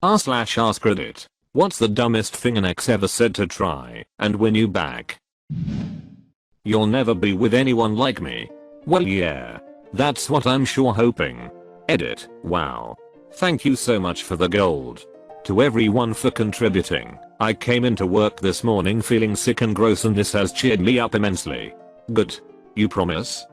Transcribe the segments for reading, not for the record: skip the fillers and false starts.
r/AskReddit. What's the dumbest thing an ex ever said to try and win you back? You'll never be with anyone like me. Well yeah. That's what I'm sure hoping. Edit. Wow. Thank you so much for the gold. To everyone for contributing. I came into work this morning feeling sick and gross and this has cheered me up immensely. Good. You promise?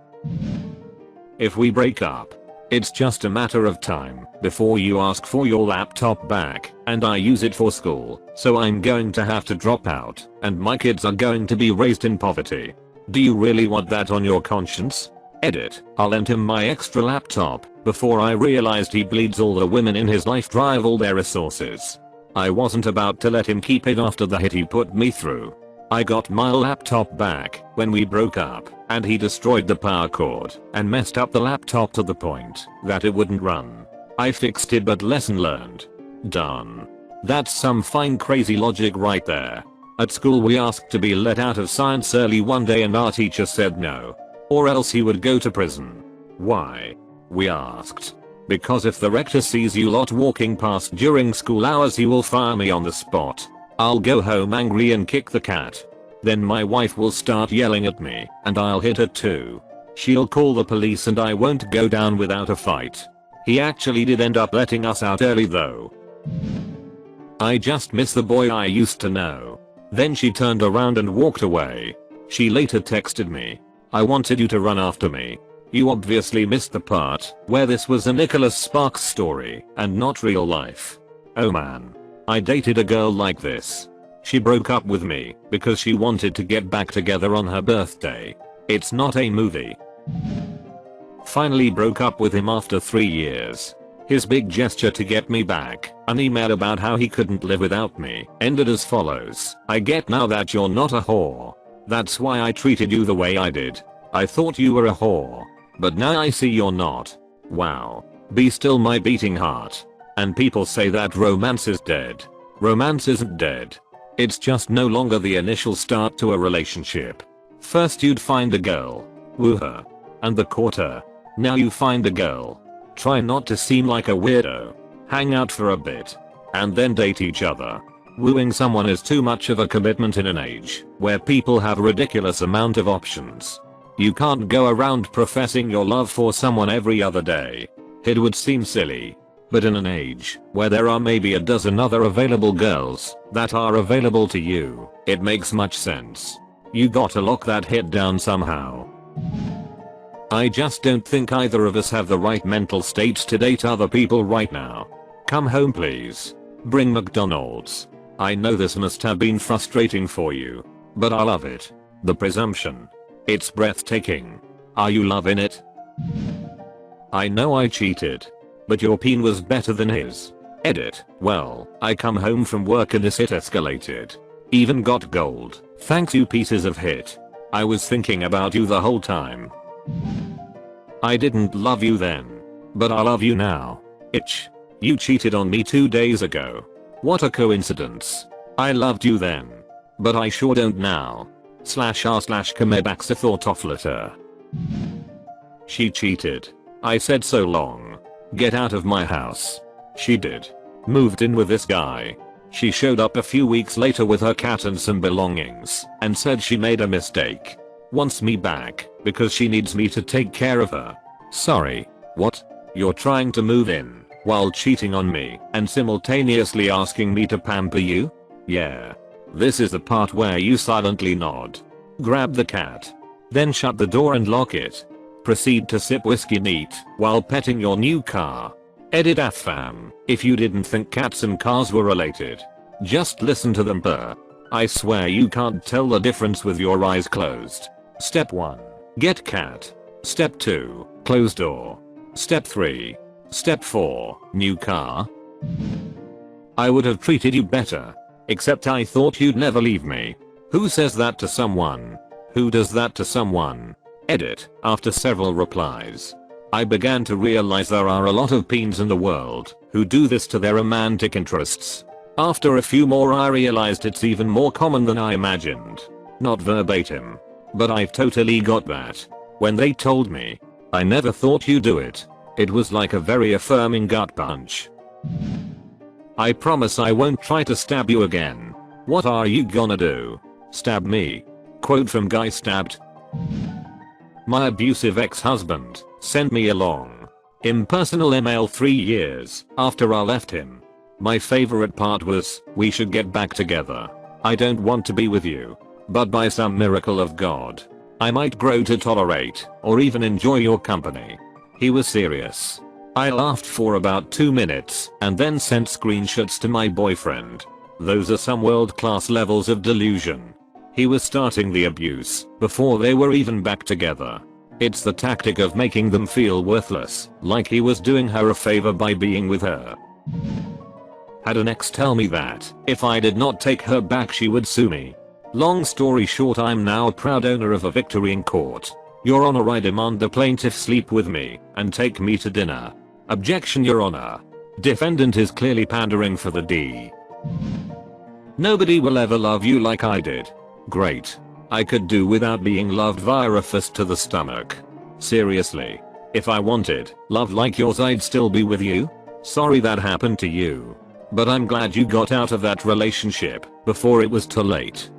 If we break up, it's just a matter of time before you ask for your laptop back, and I use it for school, so I'm going to have to drop out, and my kids are going to be raised in poverty. Do you really want that on your conscience? Edit. I lent him my extra laptop before I realized he bleeds all the women in his life drive all their resources. I wasn't about to let him keep it after the hit he put me through. I got my laptop back when we broke up, and he destroyed the power cord and messed up the laptop to the point that it wouldn't run. I fixed it, but lesson learned. Done. That's some fine crazy logic right there. At school we asked to be let out of science early one day and our teacher said no. Or else he would go to prison. Why? We asked. Because if the rector sees you lot walking past during school hours he will fire me on the spot. I'll go home angry and kick the cat. Then my wife will start yelling at me and I'll hit her too. She'll call the police and I won't go down without a fight. He actually did end up letting us out early though. I just miss the boy I used to know. Then she turned around and walked away. She later texted me. I wanted you to run after me. You obviously missed the part where this was a Nicholas Sparks story and not real life. Oh man. I dated a girl like this. She broke up with me because she wanted to get back together on her birthday. It's not a movie. Finally broke up with him after 3 years. His big gesture to get me back, an email about how he couldn't live without me, ended as follows. I get now that you're not a whore. That's why I treated you the way I did. I thought you were a whore. But now I see you're not. Wow. Be still my beating heart. And people say that romance is dead. Romance isn't dead. It's just no longer the initial start to a relationship. First you'd find a girl, woo her, and the court her. Now you find a girl, try not to seem like a weirdo, hang out for a bit, and then date each other. Wooing someone is too much of a commitment in an age where people have a ridiculous amount of options. You can't go around professing your love for someone every other day. It would seem silly. But in an age where there are maybe a dozen other available girls that are available to you, it makes much sense. You gotta lock that hit down somehow. I just don't think either of us have the right mental states to date other people right now. Come home please. Bring McDonald's. I know this must have been frustrating for you, but I love it. The presumption. It's breathtaking. Are you loving it? I know I cheated. But your peen was better than his. Edit. Well, I come home from work and this hit escalated. Even got gold. Thanks you pieces of hit. I was thinking about you the whole time. I didn't love you then. But I love you now. Itch. You cheated on me 2 days ago. What a coincidence. I loved you then. But I sure don't now. /r/Kamebaxathortoflater. She cheated. I said so long. Get out of my house. She did. Moved in with this guy. She showed up a few weeks later with her cat and some belongings and said she made a mistake. Wants me back because she needs me to take care of her. Sorry. What? You're trying to move in while cheating on me and simultaneously asking me to pamper you? Yeah. This is the part where you silently nod. Grab the cat. Then shut the door and lock it. Proceed to sip whiskey neat while petting your new car. Edit AFAM. If you didn't think cats and cars were related, just listen to them purr. I swear you can't tell the difference with your eyes closed. Step 1. Get cat. Step 2. Close door. Step 3. Step 4. New car. I would have treated you better. Except I thought you'd never leave me. Who says that to someone? Who does that to someone? Edit. After several replies, I began to realize there are a lot of peens in the world who do this to their romantic interests. After a few more I realized it's even more common than I imagined. Not verbatim. But I've totally got that. When they told me, I never thought you'd do it. It was like a very affirming gut punch. I promise I won't try to stab you again. What are you gonna do? Stab me? Quote from guy stabbed. My abusive ex-husband sent me a long, impersonal email 3 years after I left him. My favorite part was, we should get back together. I don't want to be with you, but by some miracle of God, I might grow to tolerate or even enjoy your company. He was serious. I laughed for about 2 minutes and then sent screenshots to my boyfriend. Those are some world-class levels of delusion. He was starting the abuse before they were even back together. It's the tactic of making them feel worthless, like he was doing her a favor by being with her. Had an ex tell me that if I did not take her back she would sue me. Long story short, I'm now a proud owner of a victory in court. Your Honor, I demand the plaintiff sleep with me and take me to dinner. Objection, Your Honor. Defendant is clearly pandering for the D. Nobody will ever love you like I did. Great. I could do without being loved via a fist to the stomach. Seriously. If I wanted love like yours, I'd still be with you. Sorry that happened to you. But I'm glad you got out of that relationship before it was too late.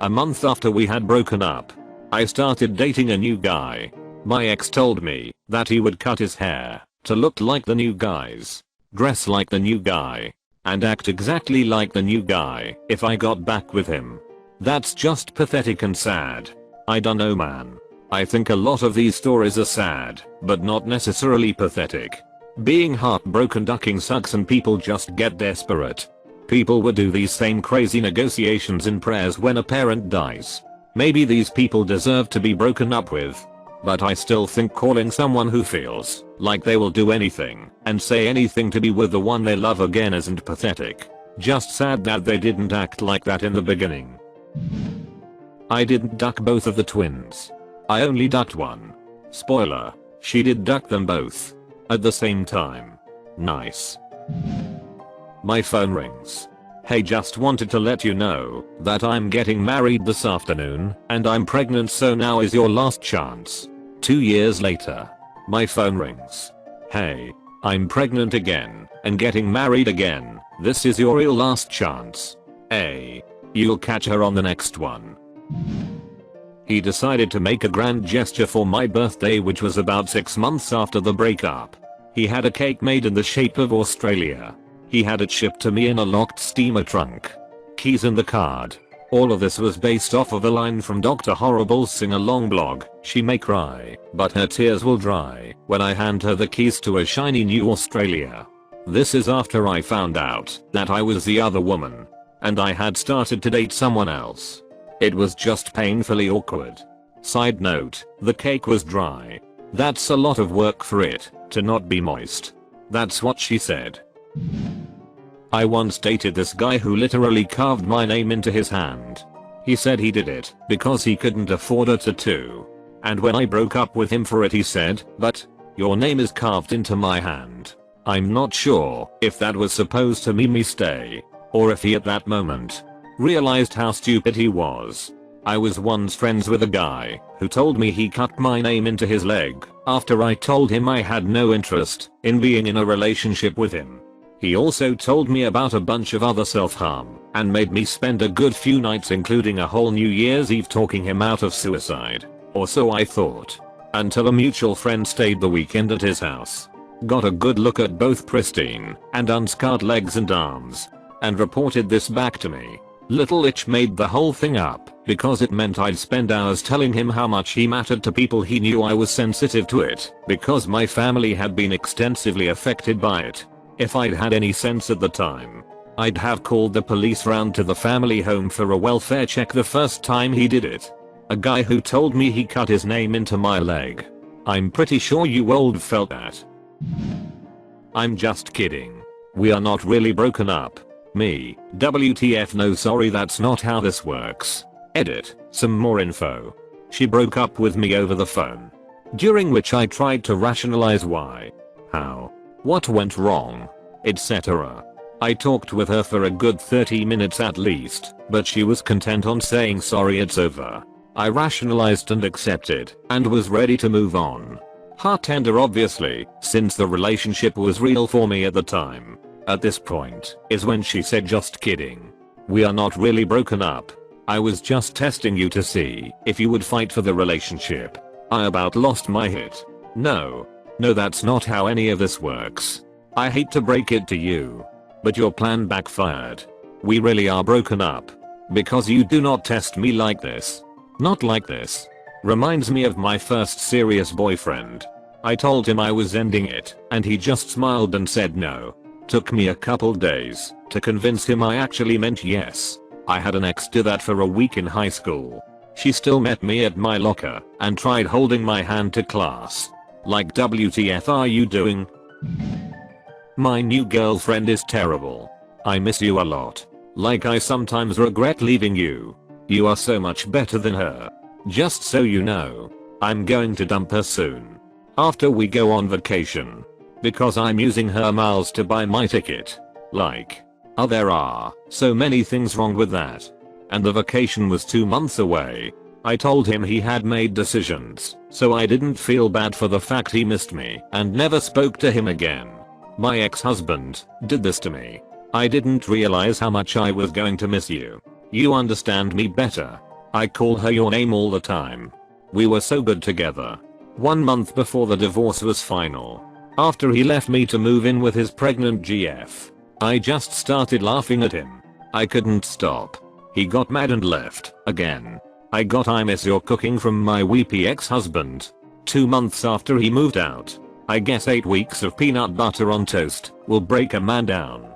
A month after we had broken up, I started dating a new guy. My ex told me that he would cut his hair to look like the new guys, dress like the new guy, and act exactly like the new guy if I got back with him. That's just pathetic and sad. I don't know, man. I think a lot of these stories are sad, but not necessarily pathetic. Being heartbroken ducking sucks and people just get desperate. People would do these same crazy negotiations and prayers when a parent dies. Maybe these people deserve to be broken up with. But I still think calling someone who feels like they will do anything and say anything to be with the one they love again isn't pathetic. Just sad that they didn't act like that in the beginning. I didn't duck both of the twins. I only ducked one. Spoiler, she did duck them both at the same time. Nice. My phone rings. Hey, just wanted to let you know that I'm getting married this afternoon and I'm pregnant, so now is your last chance. 2 years later. My phone rings. Hey, I'm pregnant again and getting married again. This is your real last chance. Hey, you'll catch her on the next one. He decided to make a grand gesture for my birthday, which was about 6 months after the breakup. He had a cake made in the shape of Australia. He had it shipped to me in a locked steamer trunk. Keys in the card. All of this was based off of a line from Dr. Horrible's sing-along blog. She may cry, but her tears will dry when I hand her the keys to a shiny new Australia. This is after I found out that I was the other woman and I had started to date someone else. It was just painfully awkward. Side note, the cake was dry. That's a lot of work for it to not be moist. That's what she said. I once dated this guy who literally carved my name into his hand. He said he did it because he couldn't afford a tattoo. And when I broke up with him for it, he said, "But your name is carved into my hand." I'm not sure if that was supposed to mean me stay, or if he at that moment realized how stupid he was. I was once friends with a guy who told me he cut my name into his leg after I told him I had no interest in being in a relationship with him. He also told me about a bunch of other self-harm and made me spend a good few nights, including a whole New Year's Eve, talking him out of suicide. Or so I thought. Until a mutual friend stayed the weekend at his house, got a good look at both pristine and unscarred legs and arms, and reported this back to me. Little Itch made the whole thing up because it meant I'd spend hours telling him how much he mattered to people he knew. I was sensitive to it because my family had been extensively affected by it. If I'd had any sense at the time, I'd have called the police round to the family home for a welfare check the first time he did it. A guy who told me he cut his name into my leg. I'm pretty sure you old felt that. I'm just kidding. We are not really broken up. Me, WTF, no, sorry, that's not how this works. Edit, some more info. She broke up with me over the phone, during which I tried to rationalize why, how, what went wrong, etc. I talked with her for a good 30 minutes at least, but she was content on saying sorry, it's over. I rationalized and accepted, and was ready to move on. Heart tender obviously, since the relationship was real for me at the time. At this point is when she said, just kidding. We are not really broken up. I was just testing you to see if you would fight for the relationship. I about lost my hit. No, that's not how any of this works. I hate to break it to you, but your plan backfired. We really are broken up. Because you do not test me like this. Not like this. Reminds me of my first serious boyfriend. I told him I was ending it, and he just smiled and said no. Took me a couple days to convince him I actually meant yes. I had an ex do that for a week in high school. She still met me at my locker and tried holding my hand to class. Like, WTF are you doing? My new girlfriend is terrible. I miss you a lot. Like, I sometimes regret leaving you. You are so much better than her. Just so you know, I'm going to dump her soon. After we go on vacation. Because I'm using her miles to buy my ticket. Like, oh, there are so many things wrong with that. And the vacation was 2 months away. I told him he had made decisions, so I didn't feel bad for the fact he missed me and never spoke to him again. My ex-husband did this to me. I didn't realize how much I was going to miss you. You understand me better. I call her your name all the time. We were so good together. 1 month before the divorce was final. After he left me to move in with his pregnant GF. I just started laughing at him. I couldn't stop. He got mad and left again. I got I miss your cooking from my weepy ex-husband. 2 months after he moved out. I guess 8 weeks of peanut butter on toast will break a man down.